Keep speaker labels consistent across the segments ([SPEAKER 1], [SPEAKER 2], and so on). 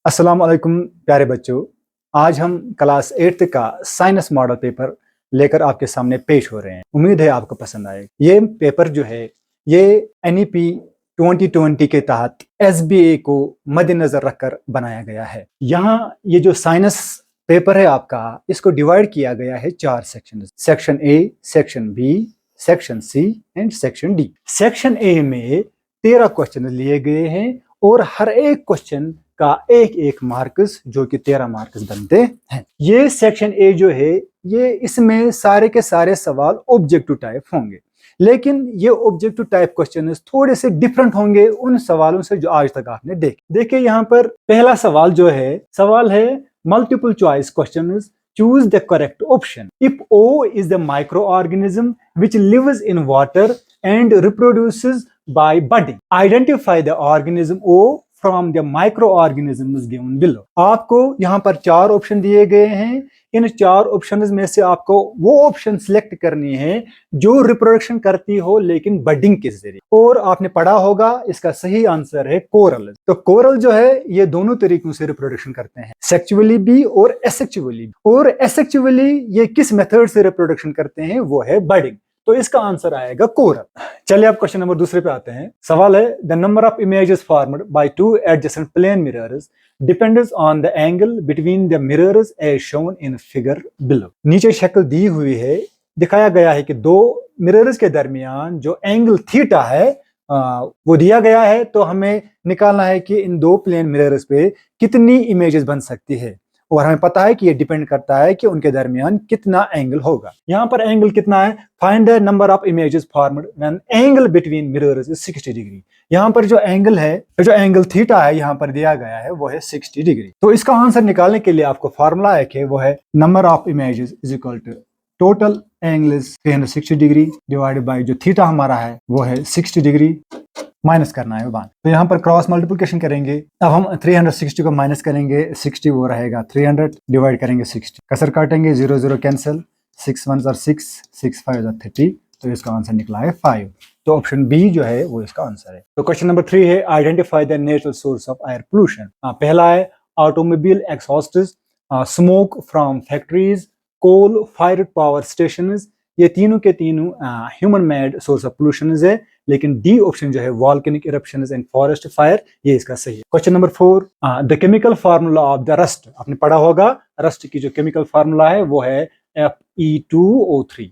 [SPEAKER 1] अस्सलाम वालेकुम प्यारे बच्चों। आज हम क्लास 8th का साइंस मॉडल पेपर लेकर आपके सामने पेश हो रहे हैं। उम्मीद है आपको पसंद आए। ये पेपर जो है ये NEP 2020 के तहत SBA को मद्देनजर रखकर बनाया गया है। यहाँ ये जो साइंस पेपर है आपका, इसको डिवाइड किया गया है 4 section. Section A, section B, section C and section D। Section A में 13 क्वेश्चन लिए गए हैं और हर एक क्वेश्चन का एक एक मार्क्स जो कि 13 मार्क्स बनते हैं। ये सेक्शन ए जो है ये इसमें सारे के सारे सवाल ऑब्जेक्टिव टाइप होंगे, लेकिन ये ऑब्जेक्टिव टाइप क्वेश्चन थोड़े से डिफरेंट होंगे उन सवालों से जो आज तक आपने देखे। देखिए यहाँ पर पहला सवाल जो है, सवाल है multiple choice question. Choose the correct option. If O is the microorganism which lives in water and reproduces by budding, identify the organism O from the microorganisms given below. आपको यहाँ पर 4 ऑप्शन दिए गए हैं। इन 4 ऑप्शंस में से आपको वो ऑप्शन सिलेक्ट करनी है जो रिप्रोडक्शन करती हो लेकिन बडिंग के जरिए। और आपने पढ़ा होगा इसका सही आंसर है कोरल। तो कोरल जो है ये दोनों तरीकों से रिप्रोडक्शन करते हैं, सेक्सुअली भी और एसेक्सुअली। और एसेक्सुअली ये किस मेथड से रिप्रोडक्शन करते हैं, वो है बडिंग। तो इसका आंसर आएगा कोरल। चलिए अब क्वेश्चन नंबर दूसरे पे आते हैं। सवाल है the number of images formed by 2 adjacent plane mirrors depends on the angle between the mirrors as shown in figure below. नीचे शक्ल दी हुई है, दिखाया गया है कि 2 मिरर्स के दरमियान जो एंगल थीटा है वो दिया गया है। तो हमें निकालना है कि इन 2 प्लेन मिरर्स पे कितनी इमेजेस बन सकती है, और हमें पता है कि ये डिपेंड करता है कि उनके दरमियान कितना एंगल होगा। यहाँ पर एंगल कितना है, find the number of images formed when angle between mirrors is 60 degree. यहाँ पर जो एंगल है, जो एंगल थीटा है यहाँ पर दिया गया है वो है 60 डिग्री। तो इसका आंसर निकालने के लिए आपको फॉर्मूला है कि वो है number of images is equal to total angle 360 degree divided by जो थीटा हमारा है वो है 60 डिग्री, माइनस करना है 1। तो यहाँ पर क्रॉस मल्टीप्लिकेशन करेंगे। अब हम 360 को माइनस करेंगे, 60 वो रहेगा 300, डिवाइड करेंगे 60, कसर काटेंगे 0 0 कैंसिल, 6 1 6, 6 5 30। तो इसका आंसर निकला है 5। तो ऑप्शन बी जो है वो इसका आंसर है। तो क्वेश्चन नंबर 3 है identify the natural source of air pollution. पहला है automobile exhausts, smoke from factories, coal fired power station. ये तीनों के तीनों human made source of pollution है, लेकिन डी ऑप्शन जो है volcanic eruptions and forest fire, ये इसका सही है। Question number 4 the chemical formula of the rust. आपने पढ़ा होगा रस्ट की जो केमिकल फार्मूला है वो है Fe2O3।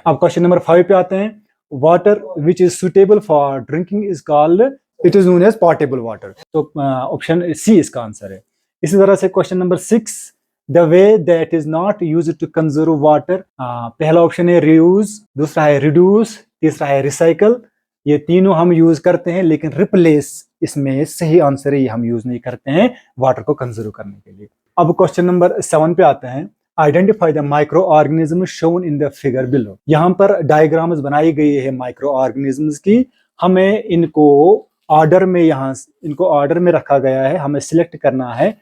[SPEAKER 1] अब क्वेश्चन नंबर 5 पे आते हैं। Water which is suitable for drinking is called, it is known as portable water. तो ऑप्शन सी इसका आंसर है। इसी तरह से question number 6 the way that is not used to conserve water. पहला ऑप्शन है रियूज, दूसरा है रिड्यूस, तीसरा है रिसाइकल। ये तीनों हम यूज करते हैं, लेकिन रिप्लेस इसमें सही आंसर है, ये हम यूज नहीं करते हैं वाटर को कंजर्व करने के लिए। अब क्वेश्चन नंबर 7 पे आते हैं। Identify the micro organism shown in the figure below. यहाँ पर डायग्राम्स बनाई गई है माइक्रो ऑर्गेनिजम्स की। हमें इनको ऑर्डर में, यहाँ इनको ऑर्डर में रखा गया है। हमें सिलेक्ट करना है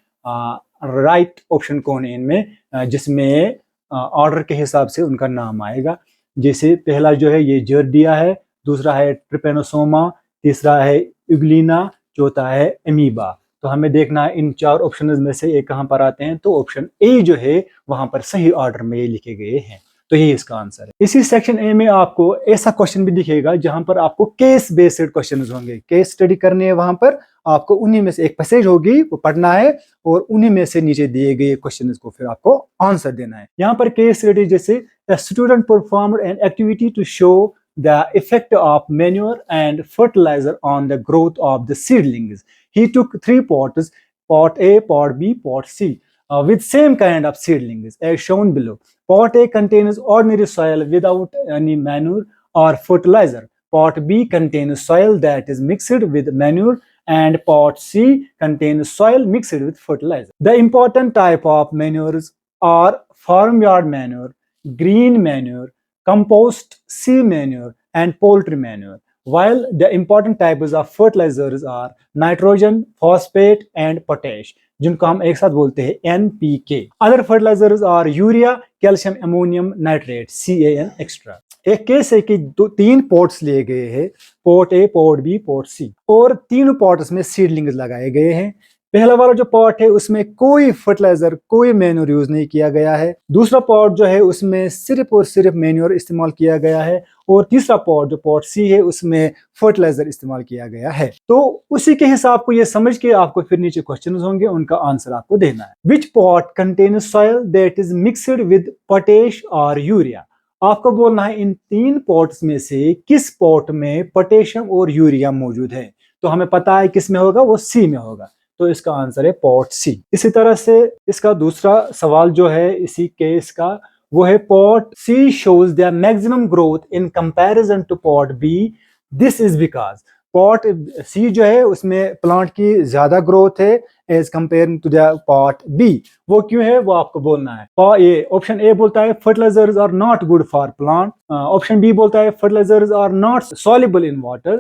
[SPEAKER 1] राइट ऑप्शन कौन है इनमें, जिसमें ऑर्डर के हिसाब से उनका नाम आएगा। जैसे पहला जो है ये जर्डिया है, दूसरा है ट्रिपेनोसोमा, तीसरा है यूग्लिना, चौथा है एमीबा। तो हमें देखना है इन 4 ऑप्शंस में से एक कहां पर आते हैं। तो ऑप्शन ए जो है वहां पर सही ऑर्डर में लिखे गए हैं, तो ये इसका आंसर है। इसी सेक्शन ए में आपको ऐसा क्वेश्चन भी दिखेगा जहां पर आपको केस बेस्ड क्वेश्चन होंगे, केस स्टडी करनी है। वहां पर आपको उन्हीं में से एक पैसेज होगी वो पढ़ना है, और उन्हीं में से नीचे दिए गए क्वेश्चन को फिर आपको आंसर देना है। यहाँ पर केस स्टडी जैसे student performed an activity to show the effect of manure and fertilizer on the growth of the seedlings. He took 3 pots, pot A, pot B, pot C, with same kind of seedlings as shown below. Pot A contains ordinary soil without any manure or fertilizer. Pot B contains soil that is mixed with manure, and pot C contains soil mixed with fertilizer. The important type of manures are farmyard manure, green manure, compost, sea manure, and poultry manure, while the important types of fertilizers are nitrogen, phosphate, and potash, जिनको हम एक साथ बोलते हैं NPK. Other fertilizers are urea, calcium, ammonium nitrate, CAN extra. एक case है कि 3 pots लिए गए हैं, port A, port B, port C, और तीनों पॉट्स में सीडलिंग्स लगाए गए हैं। पहला वाला जो पार्ट है उसमें कोई फर्टिलाइजर, कोई मैन्योर यूज नहीं किया गया है। दूसरा पार्ट जो है उसमें सिर्फ और सिर्फ मैन्योर इस्तेमाल किया गया है। और तीसरा पार्ट जो पार्ट सी है उसमें फर्टिलाइजर इस्तेमाल किया गया है। तो उसी के हिसाब को ये समझ के आपको फिर नीचे क्वेश्चन होंगे, उनका आंसर आपको देना है। Which part contains soil that is mixed with potash और यूरिया। आपको बोलना है इन 3 पॉट्स में से किस पॉट में पोटेशियम और यूरिया मौजूद है। तो हमें पता है किस में होगा, वो सी में होगा। तो इसका आंसर है पॉट सी। इसी तरह से इसका दूसरा सवाल जो है इसी केस का, वो है pot C shows the maximum growth in comparison to pot B, this is because. Pot C जो है उसमें प्लांट की ज्यादा ग्रोथ है as compare to the pot B. वो क्यों है वो आपको बोलना है। ये ऑप्शन ए बोलता है fertilizers are not good for plant. Option B बोलता है fertilizers are not soluble in water.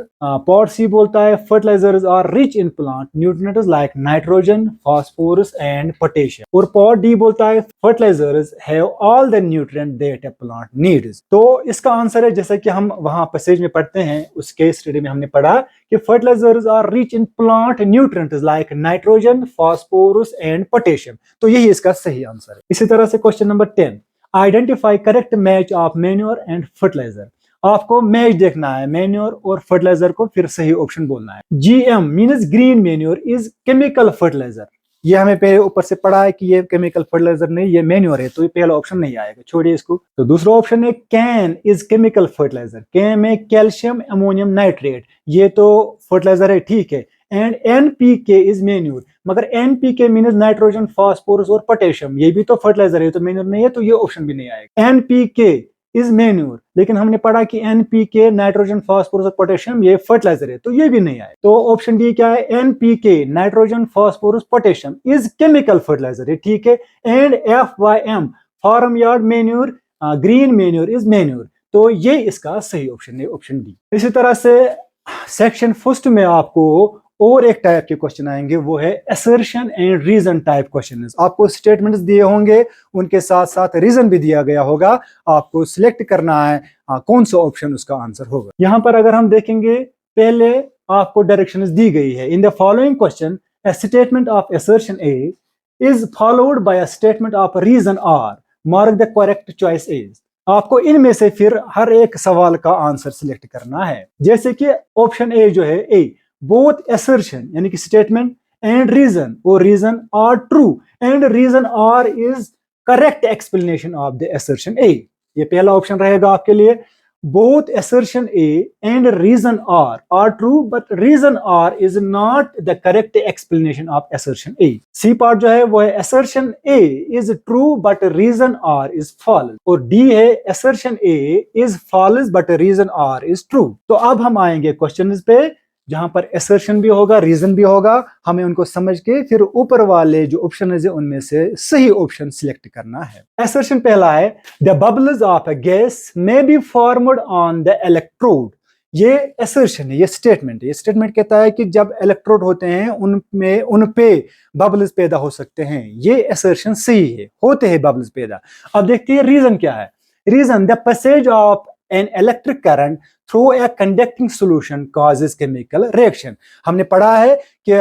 [SPEAKER 1] Pot C बोलता है fertilizers are rich in plant nutrients like nitrogen, phosphorus and potassium. और पॉट डी बोलता है fertilizers have all the nutrient that a plant needs. तो इसका answer है, जैसा कि हम वहां पैसेज में पढ़ते हैं, उस केस स्टडी में हमने पढ़ा कि fertilizers are rich in plant nutrients like nitrogen, phosphorus and potassium. तो यही इसका सही आंसर है। इसी तरह से question number 10, identify correct match of manure and fertilizer. आपको मैच देखना है मैन्योर और फर्टिलाइजर को, फिर सही ऑप्शन बोलना है। GM means green manure is chemical fertilizer. ये हमें पहले ऊपर से पढ़ा है कि ये केमिकल फर्टिलाइजर नहीं, ये मैन्योर है, तो ये पहला ऑप्शन नहीं आएगा, छोड़िए इसको। तो दूसरा ऑप्शन है CAN is chemical fertilizer. CAN में कैल्शियम अमोनियम नाइट्रेट, ये तो फर्टिलाइजर है, ठीक है। एंड एनपीके इज मैन्योर, मगर एनपीके मींस नाइट्रोजन, फास्फोरस और पोटेशियम, ये भी तो फर्टिलाइजर है, तो मैन्योर नहीं है, तो ये ऑप्शन भी नहीं आएगा। एनपीके इज मैन्योर, लेकिन हमने पढ़ा कि एनपीके नाइट्रोजन, फास्फोरस और पोटेशियम ये फर्टिलाइजर है, तो ये भी नहीं आए। तो ऑप्शन डी क्या है, NPK nitrogen, phosphorus, potassium is chemical fertilizer है, ठीक है। And FYM farm yard manure, green manure is manure, तो ये इसका सही ऑप्शन है, ऑप्शन डी। इसी तरह से सेक्शन फर्स्ट में आपको और एक टाइप के क्वेश्चन आएंगे, वो है assertion and reason type question. आपको स्टेटमेंट्स दिए होंगे, उनके साथ साथ रीजन भी दिया गया होगा, आपको सिलेक्ट करना है कौन सा ऑप्शन उसका आंसर होगा। यहाँ पर अगर हम देखेंगे, पहले आपको डायरेक्शंस दी गई है। In the following question a statement of assertion A is followed by a statement of reason R, mark the correct choice is। आपको इनमें से फिर हर एक सवाल का आंसर सिलेक्ट करना है। जैसे कि ऑप्शन ए जो है, ए बोथ assertion यानी कि स्टेटमेंट एंड रीजन और reason are true and reason R is correct explanation of the assertion A। ये पहला ऑप्शन रहेगा आपके लिए। both assertion A and reason R are true, but reason R is not the correct explanation of assertion A। C part जो है वो है assertion A is true but reason R is false, और D है assertion A is false but reason R is true। तो अब हम आएंगे क्वेश्चन पे जहां पर assertion भी होगा, रीजन भी होगा, हमें उनको समझ के फिर ऊपर वाले जो ऑप्शन है उनमें से सही ऑप्शन सिलेक्ट करना है। assertion पहला है, the bubbles of a gas may be formed on the electrode. ये assertion है, ये स्टेटमेंट है। ये स्टेटमेंट कहता है कि जब इलेक्ट्रोड होते हैं उन पे बबल्स पैदा हो सकते हैं। ये assertion सही है, होते हैं बबल्स पैदा। अब देखते हैं रीजन क्या है। Reason, the passage of an electric current through a conducting solution causes chemical reaction. हमने पढ़ा है कि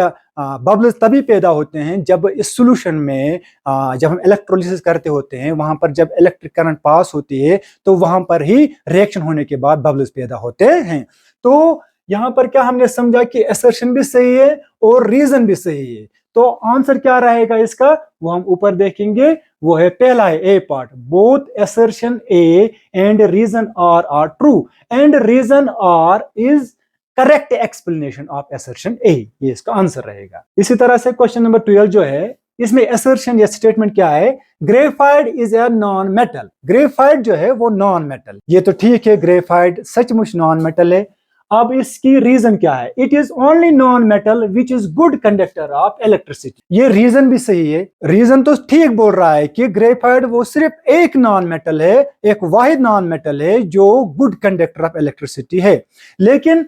[SPEAKER 1] बबल्स तभी पैदा होते हैं जब इस सॉल्यूशन में जब हम इलेक्ट्रोलिसिस करते होते हैं, वहां पर जब इलेक्ट्रिक करंट पास होती है तो वहां पर ही रिएक्शन होने के बाद बबल्स पैदा होते हैं। तो यहाँ पर क्या हमने समझा कि असर्शन भी सही है और रीजन भी सही है। तो आंसर क्या रहेगा इसका, वो हम ऊपर देखेंगे। वो है पहला है A part, both assertion A and reason are true and reason R is correct explanation of assertion A, ये इसका आंसर रहेगा। इसी तरह से क्वेश्चन नंबर 12 जो है, इसमें असर्शन या स्टेटमेंट क्या है, graphite is a non metal. Graphite जो है वो नॉन मेटल, ये तो ठीक है, ग्रेफाइट सचमुच नॉन मेटल है। अब इसकी रीजन क्या है, it is only non metal which is good conductor of electricity. ये रीजन भी सही है, रीजन तो ठीक बोल रहा है कि ग्रेफाइट वो सिर्फ एक नॉन मेटल है, एक वाहिद नॉन मेटल है जो गुड कंडक्टर ऑफ इलेक्ट्रिसिटी है। लेकिन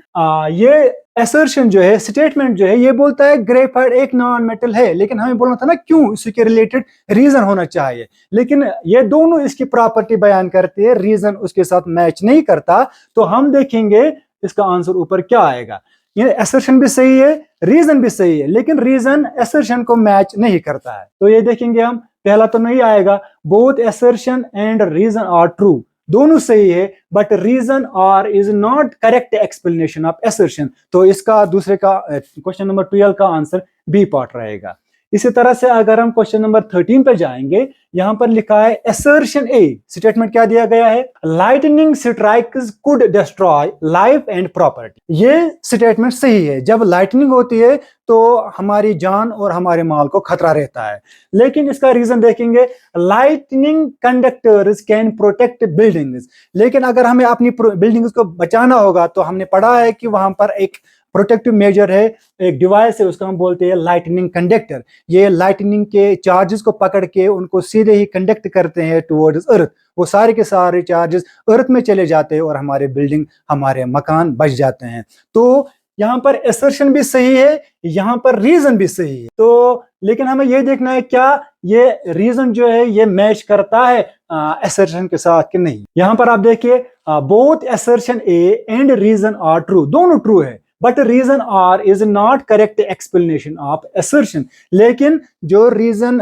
[SPEAKER 1] ये असर्शन जो है, स्टेटमेंट जो है, ये बोलता है ग्रेफाइट एक नॉन मेटल है, लेकिन हमें बोलना था ना क्यों, इसके रिलेटेड रीजन होना चाहिए। लेकिन ये दोनों इसकी प्रॉपर्टी बयान करते हैं, रीजन उसके साथ मैच नहीं करता। तो हम देखेंगे इसका आंसर ऊपर क्या आएगा। ये असर्शन भी सही है, रीजन भी सही है, लेकिन रीजन असर्शन को मैच नहीं करता है। तो ये देखेंगे हम, पहला तो नहीं आएगा, both assertion and reason are true, दोनों सही है, but reason R is not correct explanation of assertion. तो इसका दूसरे का क्वेश्चन नंबर 12 का आंसर बी पार्ट रहेगा। इसी तरह से अगर हम क्वेश्चन नंबर 13 पे जाएंगे, यहां पर लिखा है असर्शन ए, स्टेटमेंट क्या दिया गया है, lightning strikes could destroy life and property. ये स्टेटमेंट सही है, जब लाइटनिंग होती है तो हमारी जान और हमारे माल को खतरा रहता है, लेकिन इसका रीजन देखेंगे, lightning conductors can protect buildings. लेकिन अगर हमें अपनी बिल्डिंग्स को बचाना होगा तो हमने पढ़ा है कि वहां पर एक प्रोटेक्टिव मेजर है, एक डिवाइस है, उसका हम बोलते हैं लाइटनिंग कंडक्टर। ये लाइटनिंग के चार्जेस को पकड़ के उनको सीधे ही कंडक्ट करते हैं टुवर्ड्स अर्थ। वो सारे के सारे चार्जेस अर्थ में चले जाते हैं और हमारे बिल्डिंग, हमारे मकान बच जाते हैं। तो यहाँ पर असर्शन भी सही है, यहाँ पर रीजन भी सही है। तो लेकिन हमें ये देखना है क्या ये रीजन जो है ये मैच करता है असर्शन के साथ कि नहीं। यहाँ पर आप देखिए, both assertion A and reason are true, दोनों ट्रू है, but reason R is not correct explanation of assertion. लेकिन जो रीजन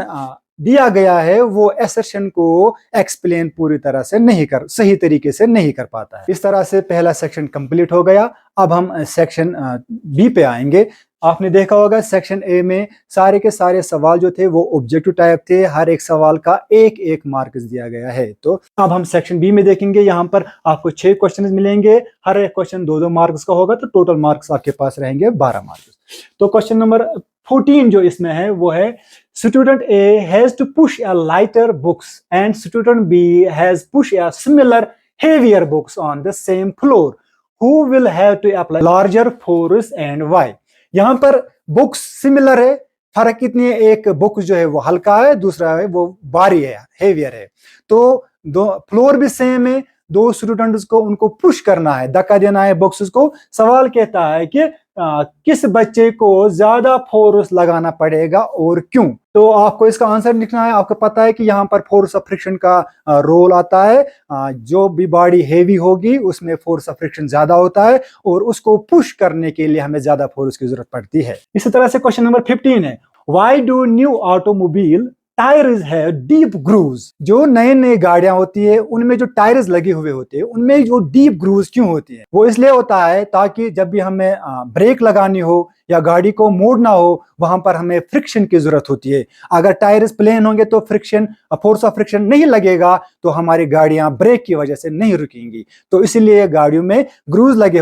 [SPEAKER 1] दिया गया है वो असर्शन को एक्सप्लेन पूरी तरह से नहीं कर, सही तरीके से नहीं कर पाता है। इस तरह से पहला सेक्शन कंप्लीट हो गया। अब हम सेक्शन बी पे आएंगे। आपने देखा होगा सेक्शन ए में सारे के सारे सवाल जो थे वो ऑब्जेक्टिव टाइप थे, हर एक सवाल का एक एक मार्क्स दिया गया है। तो अब हम सेक्शन बी में देखेंगे, यहाँ पर आपको 6 क्वेश्चन मिलेंगे, हर एक क्वेश्चन 2-2 मार्क्स का होगा, तो टोटल मार्क्स आपके पास रहेंगे 12 मार्क्स। तो क्वेश्चन नंबर 14 जो इसमें है वो है, student A has to push a lighter books and student B has push a similar heavier books on the same floor, who will have to apply larger force and why. यहाँ पर books similar है, फर्क कितनी है, एक book जो है वो हल्का है, दूसरा है वो भारी है, हेवियर है। तो दो फ्लोर भी सेम है, दो स्टूडेंट्स को उनको पुश करना है, धक्का देना है बुक्स को। सवाल कहता है कि किस बच्चे को ज्यादा फोर्स लगाना पड़ेगा और क्यों। तो आपको इसका आंसर लिखना है। आपको पता है कि यहाँ पर फोर्स ऑफ फ्रिक्शन का रोल आता है, जो भी बॉडी हेवी होगी उसमें फोर्स ऑफ फ्रिक्शन ज्यादा होता है और उसको पुश करने के लिए हमें ज्यादा फोर्स की जरूरत पड़ती है। इसी तरह से क्वेश्चन नंबर 15 है, why do new automobile tyres है डीप ग्रूव्स। जो नए नए गाड़ियां होती है उनमें जो टायर्स लगे हुए होते हैं उनमें जो डीप ग्रूव्स क्यों होती है, वो इसलिए होता है ताकि जब भी हमें ब्रेक लगानी हो या गाड़ी को मोड़ना हो वहां पर हमें फ्रिक्शन की जरूरत होती है। अगर टायर्स प्लेन होंगे तो फ्रिक्शन, फोर्स ऑफ फ्रिक्शन नहीं लगेगा, तो हमारी गाड़ियां ब्रेक की वजह से नहीं रुकेंगी। तो इसलिए गाड़ियों में ग्रूव्स लगे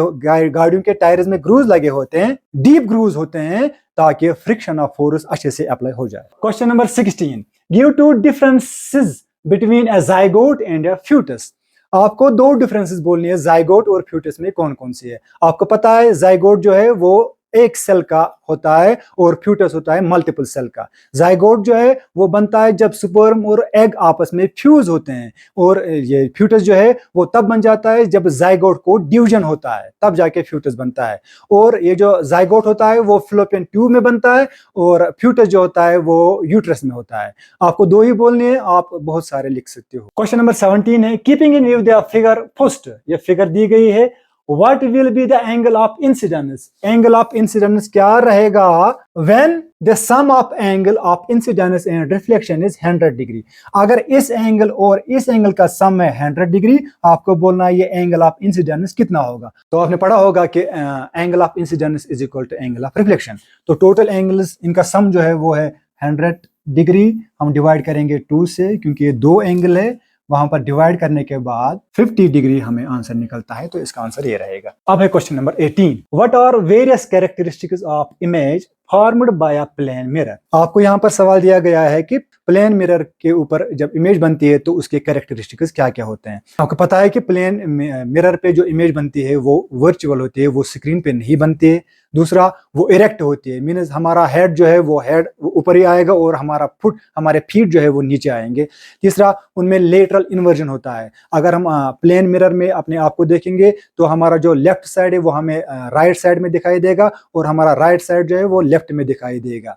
[SPEAKER 1] गाड़ियों के टायर्स में ग्रूव्स लगे होते हैं, डीप ग्रूव्स होते हैं, ताकि फ्रिक्शन ऑफ फोर्स अच्छे से अप्लाई हो जाए। Question number 16, give 2 differences between a zygote and a foetus. आपको 2 डिफरेंसेस बोलनी है, जाइगोट और फ्यूटस में कौन कौन सी है। आपको पता है जाइगोट जो है वो एक सेल का होता है और फ्यूटस होता है मल्टीपल सेल का। जाइगोट जो है वो बनता है जब स्पर्म और एग आपस में फ्यूज होते हैं, और ये फ्यूटस जो है वो तब बन जाता है जब जाइगोट को डिवीजन होता है, तब जाके फ्यूटस बनता है। और ये जो जाइगोट होता है वो फ्लोपियन ट्यूब में बनता है और फ्यूटस जो होता है वो यूट्रस में होता है। आपको 2 ही बोलने हैं, आप बहुत सारे लिख सकते हो। क्वेश्चन नंबर 17 है, keeping in view the figure first. ये फिगर दी गई है, What will be the angle of incidence? Angle of incidence क्या रहेगा when the sum of angle of incidence and reflection is 100 degree. अगर इस एंगल और इस एंगल का सम है 100 डिग्री, आपको बोलना है ये एंगल ऑफ इंसिडेंस कितना होगा। तो आपने पढ़ा होगा कि angle of incidence is equal to angle of reflection. तो टोटल एंगल्स इनका सम जो है वो है 100 डिग्री। हम डिवाइड करेंगे 2 से, क्योंकि ये 2 एंगल है, वहां पर डिवाइड करने के बाद 50 डिग्री हमें आंसर निकलता है। तो इसका आंसर ये रहेगा। अब है question number 18, what are various characteristics of image formed by a plane mirror. आपको यहाँ पर सवाल दिया गया है कि प्लेन मिरर के ऊपर जब इमेज बनती है तो उसके कैरेक्टरिस्टिक्स क्या क्या होते हैं। आपको पता है कि प्लेन मिरर पे जो इमेज बनती है वो वर्चुअल होती है, वो स्क्रीन पे नहीं बनती है। दूसरा, वो इरेक्ट होती है, मीन्स हमारा हेड जो है वो हेड ऊपर ही आएगा और हमारे फीट जो है वो नीचे आएंगे। तीसरा, उनमें लेटरल इन्वर्जन होता है। अगर हम प्लेन मिरर में अपने आप को देखेंगे तो हमारा जो लेफ्ट साइड है वो हमें राइट साइड में दिखाई देगा और हमारा राइट साइड जो है वो लेफ्ट में दिखाई देगा।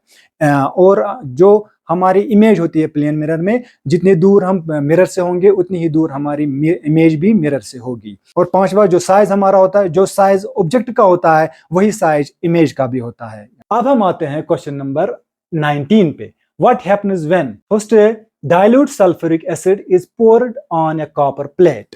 [SPEAKER 1] और जो हमारी इमेज होती है प्लेन मिरर में, जितनी दूर हम मिरर से होंगे उतनी ही दूर हमारी इमेज भी मिरर से होगी। और पांचवा जो साइज हमारा होता है, जो साइज ऑब्जेक्ट का होता है वही साइज इमेज का भी होता है। अब हम आते हैं क्वेश्चन नंबर 19 पे। What happens when first dilute sulphuric acid is poured on a copper plate.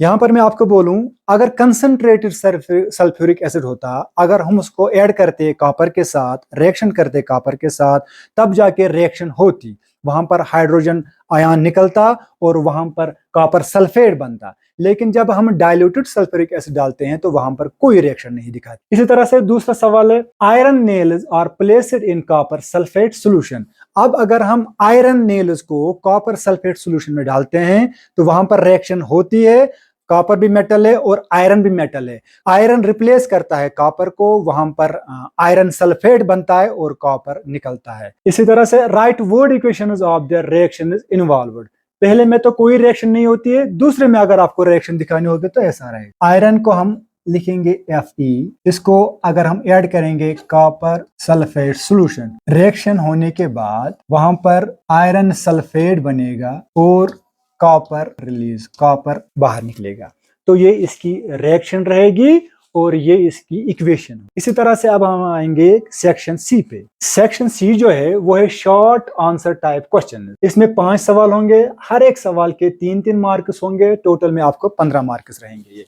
[SPEAKER 1] यहां पर मैं आपको बोलूं, अगर कंसंट्रेटेड सल्फ्यूरिक एसिड होता, अगर हम उसको ऐड करते कॉपर के साथ, रिएक्शन करते कॉपर के साथ, तब जाके रिएक्शन होती, वहां पर हाइड्रोजन आयन निकलता और वहां पर कॉपर सल्फेट बनता। लेकिन जब हम डाइल्यूटेड सल्फ्यूरिक एसिड डालते हैं तो वहां पर कोई रिएक्शन नहीं दिखाती। इसी तरह से दूसरा सवाल है, iron nails are placed in copper sulphate solution. अब अगर हम आयरन नेल्स को कॉपर सल्फेट सॉल्यूशन में डालते हैं तो वहां पर रिएक्शन होती है, कॉपर भी मेटल है और आयरन भी मेटल है। आयरन रिप्लेस करता है कॉपर को, वहां पर आयरन सल्फेट बनता है और कॉपर निकलता है। इसी तरह से right word equations of the reaction is involved. पहले में तो कोई रिएक्शन नहीं होती है, दूसरे में अगर आपको रिएक्शन दिखानी होगी तो ऐसा रहेगा। आयरन को हम लिखेंगे Fe, इसको अगर हम ऐड करेंगे कॉपर सल्फेट सॉल्यूशन, रिएक्शन होने के बाद वहां पर आयरन सल्फेट बनेगा और कॉपर रिलीज, कॉपर बाहर निकलेगा। तो ये इसकी रिएक्शन रहेगी और ये इसकी इक्वेशन। इसी तरह से अब हम आएंगे सेक्शन सी पे। सेक्शन सी जो है वो है शॉर्ट आंसर टाइप क्वेश्चन। इसमें 5 सवाल होंगे, हर एक सवाल के 3-3 मार्क्स होंगे, टोटल में आपको 15 मार्क्स रहेंगे। ये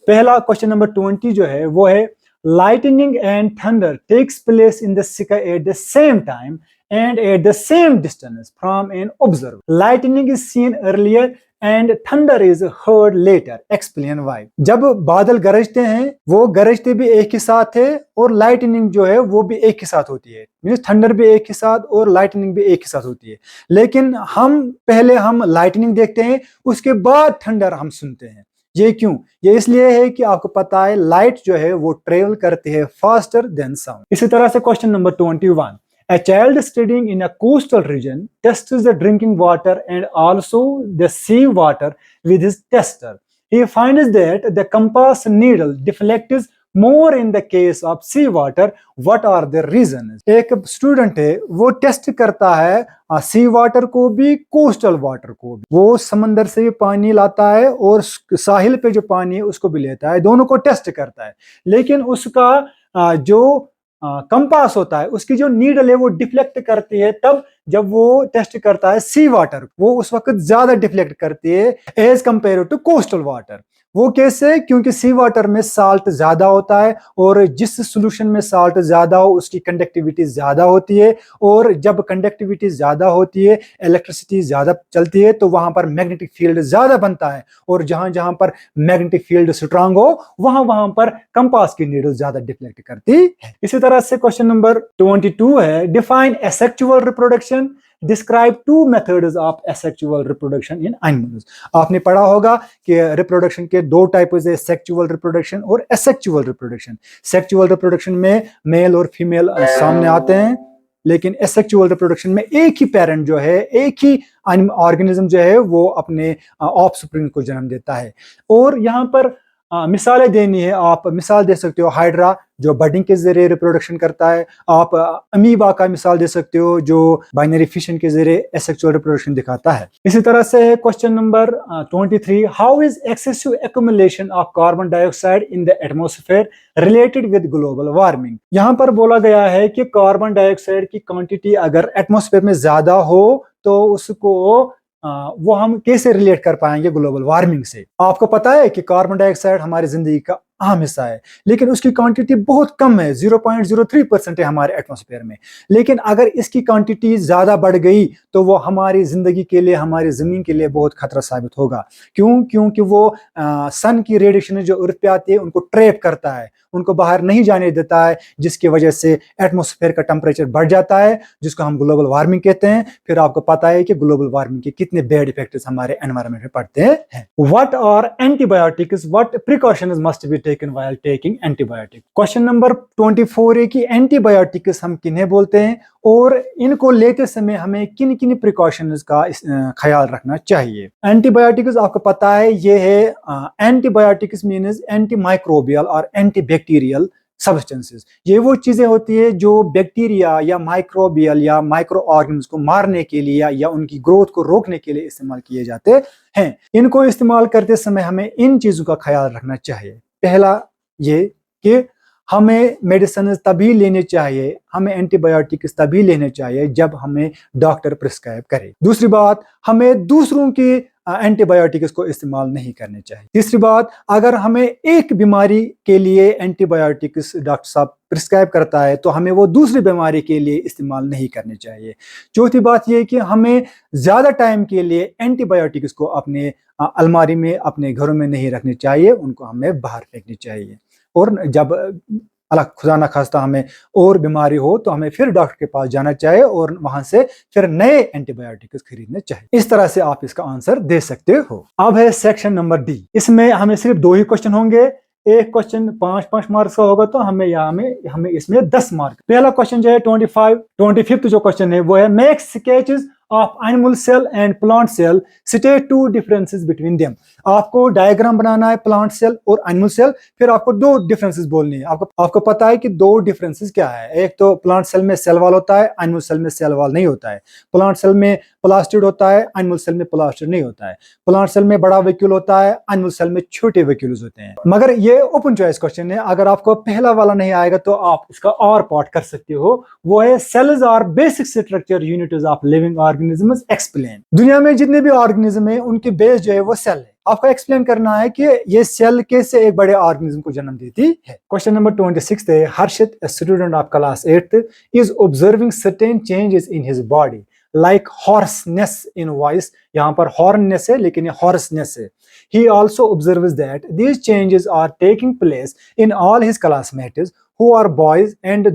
[SPEAKER 1] पहला क्वेश्चन नंबर 20 जो है वो है, lightning and thunder takes place in the sky at the same time and at the same distance from an observer. Lightning is seen earlier and thunder is heard later. Explain why. जब बादल गरजते हैं, वो गरजते भी एक ही साथ है और लाइटनिंग जो है वो भी एक ही साथ होती है। मींस थंडर भी एक ही साथ और लाइटनिंग भी एक ही साथ होती है। लेकिन हम पहले लाइटनिंग देखते हैं, उसके बाद थंडर हम सुनते हैं। ये क्यों? ये इसलिए है कि आपको पता है लाइट जो है वो ट्रेवल करती है फास्टर देन साउंड। इसी तरह से question number 21, a child studying in a coastal region tests the drinking water and also the sea water with his tester. He finds that the compass needle deflects more in the case of sea water. What are the reasons? एक student है, वो test करता है सी water को भी, coastal water को भी। वो समंदर से भी पानी लाता है और साहिल पे जो पानी है उसको भी लेता है, दोनों को टेस्ट करता है। लेकिन उसका जो कंपास होता है, उसकी जो नीडल है वो डिफ्लेक्ट करती है तब जब वो टेस्ट करता है सी वाटर, वो उस वक्त ज्यादा डिफ्लेक्ट करती है as compare to coastal water. वो कैसे? क्योंकि सी वाटर में साल्ट ज्यादा होता है और जिस सॉल्यूशन में साल्ट ज्यादा हो उसकी कंडक्टिविटी ज्यादा होती है, और जब कंडक्टिविटी ज्यादा होती है, इलेक्ट्रिसिटी ज्यादा चलती है, तो वहां पर मैग्नेटिक फील्ड ज्यादा बनता है, और जहां जहां पर मैग्नेटिक फील्ड स्ट्रांग हो वहां वहां पर कंपास की नीडल ज्यादा डिफ्लेक्ट करती है। इसी तरह से क्वेश्चन नंबर 22 है, define asexual reproduction, describe 2 methods of asexual reproduction in animals. आपने पढ़ा होगा कि रिप्रोडक्शन के 2 टाइप्स है, सेक्सुअल रिप्रोडक्शन और एसेक्सुअल रिप्रोडक्शन। सेक्सुअल रिप्रोडक्शन में मेल और फीमेल सामने आते हैं, लेकिन एसेक्सुअल रिप्रोडक्शन में एक ही पेरेंट जो है, एक ही ऑर्गेनिज्म जो है वो अपने ऑफस्प्रिंग को जन्म देता है। और यहाँ पर मिसालें देनी है, आप मिसाल दे सकते हो हाइड्रा जो बडिंग के जरिए रिप्रोडक्शन करता है, आप अमीबा का मिसाल दे सकते हो जो बाइनरी फिशन के जरिए एसेक्सुअल रिप्रोडक्शन दिखाता है। इसी तरह से question number 23, how is excessive accumulation of carbon dioxide in the atmosphere related with global warming. यहाँ पर बोला गया है कि कार्बन डाइऑक्साइड की क्वांटिटी अगर एटमॉस्फेयर में ज्यादा हो तो उसको वो हम कैसे रिलेट कर पाएंगे ग्लोबल वार्मिंग से। आपको पता है कि कार्बन डाइऑक्साइड हमारी जिंदगी का अहम हिस्सा है, लेकिन उसकी क्वांटिटी बहुत कम है, 0.03% है हमारे एटमॉस्फेयर में। लेकिन अगर इसकी क्वांटिटी ज्यादा बढ़ गई तो वो हमारी जिंदगी के लिए, हमारी जमीन के लिए बहुत खतरा साबित होगा। क्यों? क्योंकि वो सन की रेडिएशन जो अर्थ पे आती है उनको ट्रैप करता है, उनको बाहर नहीं जाने देता है, जिसकी वजह से एटमॉस्फेयर का टेम्परेचर बढ़ जाता है, जिसको हम ग्लोबल वार्मिंग कहते हैं। फिर आपको पता है कि ग्लोबल वार्मिंग के कितने बैड इफेक्ट्स हमारे एनवायरनमेंट में पड़ते हैं। What are antibiotics, what precautions must be taken while taking antibiotic. Question number 24 है कि एंटीबायोटिक्स हम किन्हें बोलते हैं और इनको लेते समय हमें किन किन प्रिकॉशंस का ख्याल रखना चाहिए। एंटीबायोटिक्स आपको पता है ये है, एंटीबायोटिक्स मीन्स एंटी माइक्रोबियल और एंटी बैक्टीरियल सब्सटेंसेस। ये वो चीजें होती है जो बैक्टीरिया या माइक्रोबियल या माइक्रो ऑर्गेनिज्म को मारने के लिए या उनकी ग्रोथ को रोकने के लिए इस्तेमाल किए जाते हैं। इनको इस्तेमाल करते समय हमें इन चीजों का ख्याल रखना चाहिए। पहला ये कि हमें मेडिसिन तभी लेने चाहिए, हमें एंटीबायोटिक्स तभी लेने चाहिए जब हमें डॉक्टर प्रिस्क्राइब करे। दूसरी बात, हमें दूसरों की एंटीबायोटिक्स को इस्तेमाल नहीं करने चाहिए। तीसरी बात, अगर हमें एक बीमारी के लिए एंटीबायोटिक्स डॉक्टर साहब प्रिस्क्राइब करता है तो हमें वो दूसरी बीमारी के लिए इस्तेमाल नहीं करने चाहिए। चौथी बात ये कि हमें ज़्यादा टाइम के लिए एंटीबायोटिक्स को अपने अलमारी में, अपने घरों में नहीं रखने चाहिए, उनको हमें बाहर फेंकनी चाहिए। और जब अल्लाह खुदा ना खास्ता हमें और बीमारी हो तो हमें फिर डॉक्टर के पास जाना चाहिए और वहां से फिर नए एंटीबायोटिक्स खरीदने चाहिए। इस तरह से आप इसका आंसर दे सकते हो। अब है सेक्शन नंबर डी। इसमें हमें सिर्फ 2 ही क्वेश्चन होंगे। एक क्वेश्चन 5-5 मार्क्स का होगा तो हमें इसमें 10 मार्क। पहला क्वेश्चन जो है 25th जो क्वेश्चन है वो है make sketches of animal cell and plant cell, state 2 differences between them. आपको डायग्राम बनाना है प्लांट सेल और एनिमल सेल, फिर आपको 2 डिफरेंसेस बोलनी है। आपको पता है कि 2 डिफरेंसेस क्या है। एक तो प्लांट सेल में सेल वॉल होता है, एनिमल सेल में सेल वॉल नहीं होता है। प्लांट सेल में प्लास्टिड होता है, एनिमल सेल में प्लास्टिड नहीं होता है। प्लांट सेल में बड़ा वैक्यूल होता है, एनिमल सेल में छोटे वैक्यूल्स होते हैं। मगर ये ओपन चॉइस क्वेश्चन है, अगर आपको पहला वाला नहीं आएगा तो आप इसका और पार्ट कर सकते हो। वो है cells are basic structure units of living organisms, explain. दुनिया में जितने भी ऑर्गेनिज्म है उनकी बेस जो है वो सेल है। आपको एक्सप्लेन करना है कि ये सेल कैसे एक बड़े ऑर्गेनिज्म को जन्म देती है। क्वेश्चन नंबर 26 है हर्षित, a student of class 8th, is observing certain changes in his body like hoarseness in voice। यहाँ पर hornness है लेकिन ये hoarseness है। He also observes that these changes are taking place in all his classmates who are boys, and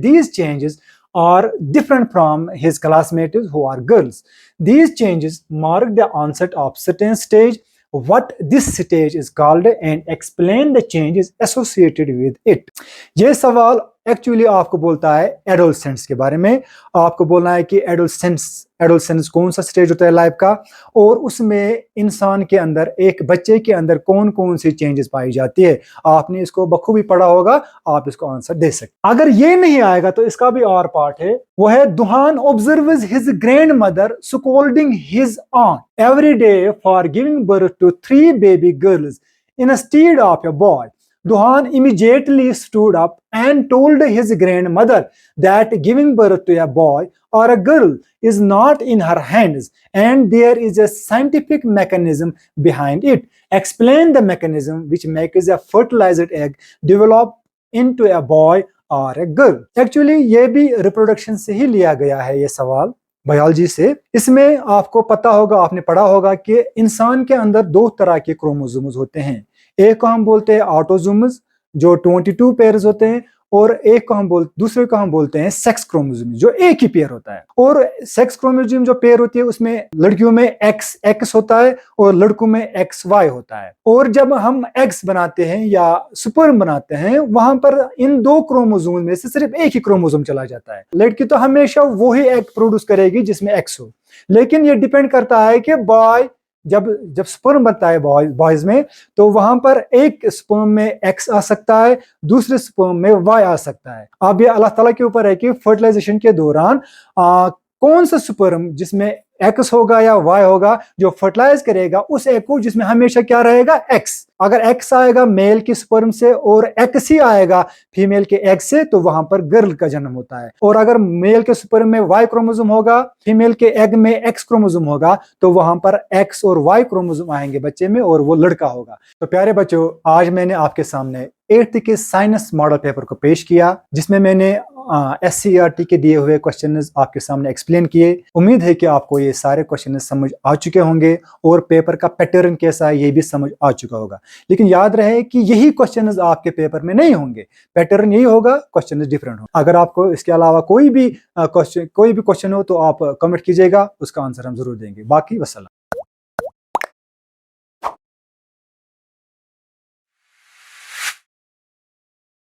[SPEAKER 1] these changes are different from his classmates who are girls. These changes mark the onset of certain stage, what this stage is called, and explain the changes associated with it। ये सवाल actually आपको बोलता है adolescence के बारे में। आपको बोलना है कि एडोलसेंस कौन सा स्टेज होता है लाइफ का, और उसमें इंसान के अंदर, एक बच्चे के अंदर कौन कौन सी चेंजेस पाई जाती है। आपने इसको बखूबी पढ़ा होगा, आप इसको आंसर दे सकते। अगर ये नहीं आएगा तो इसका भी और पार्ट है, वो है Duhan observes his grand mother scolding his on every day for giving birth to 3 baby girls instead of a boy। Duhan immediately stood up and told his grandmother that giving birth to a boy or a girl is not in her hands and there is a scientific mechanism behind it। Explain the mechanism which makes a fertilized egg develop into a boy or a girl। Actually ये भी reproduction से ही लिया गया है ये सवाल, biology से। इसमें आपको पता होगा, आपने पढ़ा होगा कि इंसान के अंदर 2 तरह के क्रोमोसोम्स होते हैं। एक को हम बोलते हैं ऑटोसोम्स जो 22 पेयर्स होते हैं, और दूसरे को हम बोलते हैं सेक्स क्रोमोसोम जो एक ही पेयर होता है। और सेक्स क्रोमोसोम जो पेयर होती है उसमें लड़कियों में XX होता है और लड़कों में XY होता है। और जब हम एग्स बनाते हैं या स्पर्म बनाते हैं, वहां पर इन 2 क्रोमोसोम में से सिर्फ एक ही क्रोमोसोम चला जाता है। लड़की तो हमेशा वही एग प्रोड्यूस करेगी जिसमें X हो, लेकिन ये डिपेंड करता है कि बॉय जब स्पर्म बनता है बॉयज में, तो वहां पर एक स्पर्म में X आ सकता है, दूसरे स्पर्म में Y आ सकता है। अब ये अल्लाह ताला के ऊपर है कि फर्टिलाइजेशन के दौरान कौन सा स्पर्म जिसमें X होगा या Y होगा जो फर्टिलाइज करेगा उस एग को, जिसमें हमेशा क्या रहेगा X। अगर X आएगा मेल के स्पर्म से और X ही आएगा फीमेल के एग से, तो वहां पर गर्ल का जन्म होता है। और अगर मेल के स्पर्म में Y क्रोमोसोम होगा, फीमेल के एग में X क्रोमोसोम होगा, तो वहां पर X और Y क्रोमोसोम आएंगे बच्चे में और वो लड़का होगा। तो प्यारे बच्चों, आज मैंने आपके सामने 8th के साइंस मॉडल पेपर को पेश किया, जिसमें मैंने SCERT के दिए हुए क्वेश्चन आपके सामने एक्सप्लेन किए। उम्मीद है कि आपको ये सारे क्वेश्चन समझ आ चुके होंगे और पेपर का पैटर्न कैसा है ये भी समझ आ चुका होगा। लेकिन याद रहे कि यही क्वेश्चन आपके पेपर में नहीं होंगे, पैटर्न यही होगा, क्वेश्चन डिफरेंट हो। अगर आपको इसके अलावा कोई भी क्वेश्चन हो तो आप कमेंट कीजिएगा, उसका आंसर हम जरूर देंगे। बाकी वसल्लम।